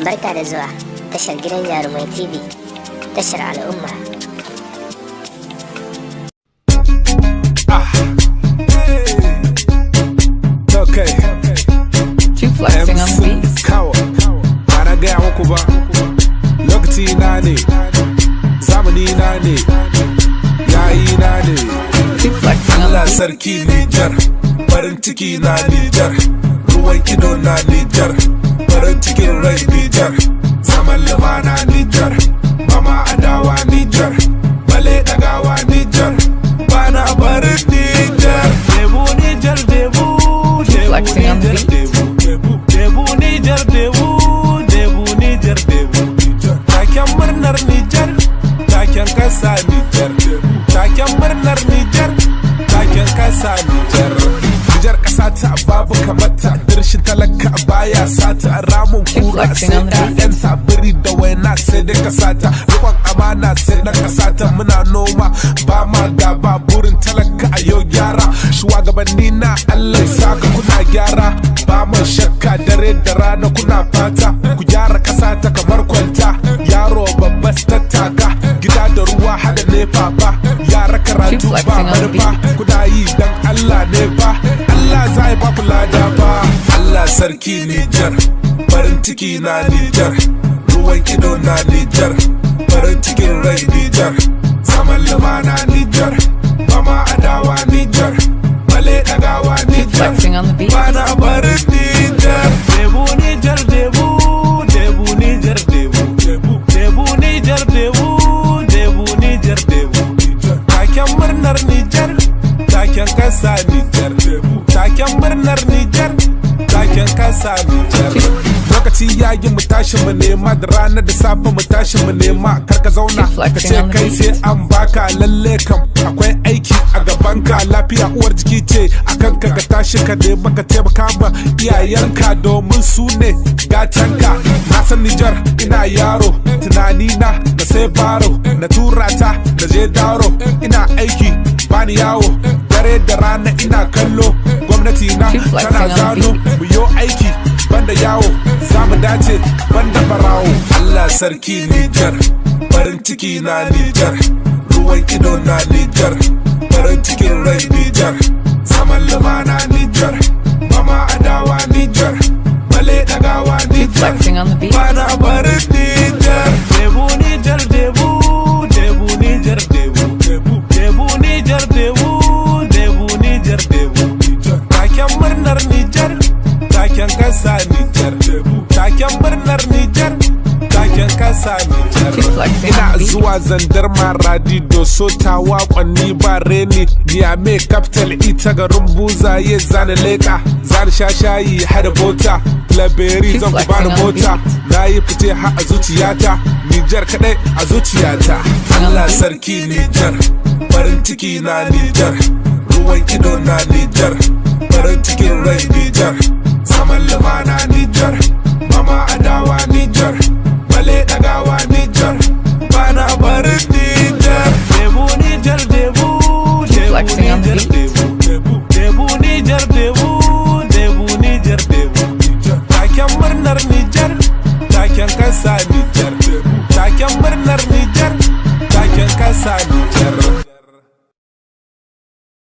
Barka da zuwa tashar gidan Jarumai TV, tashar al'umma. Okay. Keep flexing on the beat. Kawa, ba na gaya muku ba, lokaci na ne, zamani na ne, yayi na ne. Keep flexing on Allah the beat. sarki Nijar, farin ciki na Nijar, ruwan kido na Nijar, farin cikin rai Nijar, zaman lumana Nijar, mama adawa Nijar, bale dagawa Nijar, bana barin Nijar. Debu Nijar, debu, debu Flexing on the Nijar, beat. debu Nijar, debu Nijar, debu. Taken murnar Nijar, taken kasa Nijar, taken murnar Nijar, taken kasa Nijar. Nijar kasa ta babu kamata, dirshin talaka baya sata, ramun kura sai ƴaƴanta biri da waina sai dai kasata, rikon amana sai na kasata. Muna noma ba ma gaba, burin talaka a yau gyara, shugabanni na Allah saka kuna gyara, ba mu shakka dare da rana kuna fata ku gyara kasa ta kamar kwalta, yaro babba tattaka, gida da ruwa hada nefa ba, yara karatu ba manufa, kuna yi dan Allah ne ba, Allah zai ba ku lada ba. Allah sarki Nijar, farin ciki na Nijar, ruwan kido na Nijar, farin cikin rai Nijar, zaman lumana Nijar, mama adawa Nijar, bale dagawa Nijar, Flexing on the beat. bana barin Nijar. Debu Nijar, debu, debu Nijar, debu, debu Nijar, debu, debu Nijar, debu. Taken murnar Nijar, taken kasa Nijar, taken murnar Nijar, taken kasa Nijar. Lokaci yayi mu tashi mu nema, da rana da safe mu tashi mu nema, kar ka zauna ka ce kai sai an baka, lalle kam akwai aiki a gabanka, lafiya uwar jiki ce akan ka tashi ka nema ka taimaka ma iyayenka domin su ne gatanka. Na san Nijar ina yaro, tunani na sai baro, na tura ta da je daro, ina aiki bani yawo, dare da rana ina kallo, gwamnati na tana zano mu yo aiki banda yawo, za mu dace banda barawo. Allah sarki Nijar, farin ciki na Nijar, ruwan kido na Nijar, farin cikin rai Nijar, zaman lumana Nijar, mama adawa Nijar, bale dagawa Nijar, Flexing on the beat. bana barin Nijar. Debu Nijar, debu, debu Nijar, debu, debu Nijar, debu, debu Nijar, debu. Taken murnar Nijar, taken kasa Nijar, taken murnar Nijar, taken kasa Nijar. Flexing on Ina the beat. zuwa zandar maradi doso tawa kwanni ba reni, Niamey capital ita garin buzaye zana leka, zana sha shayi hada bota, laberi zan ku bani mota, na yi fice ha a zuciyata, Nijar kadai a zuciyata. Allah sarki Nijar, farin ciki na Nijar, ruwan kido na Nijar, farin cikin rai Nijar, zaman lumana Nijar, mama adawa Nijar, bale dagawa Nijar, bana barin Nijar. Debu Nijar, debu, debu Flexing on the Nijar, beat. debu, debu Nijar, debu, debu Nijar, debu. Taken murnar Nijar, taken kasa Nijar, taken murnar Nijar, taken kasa Nijar.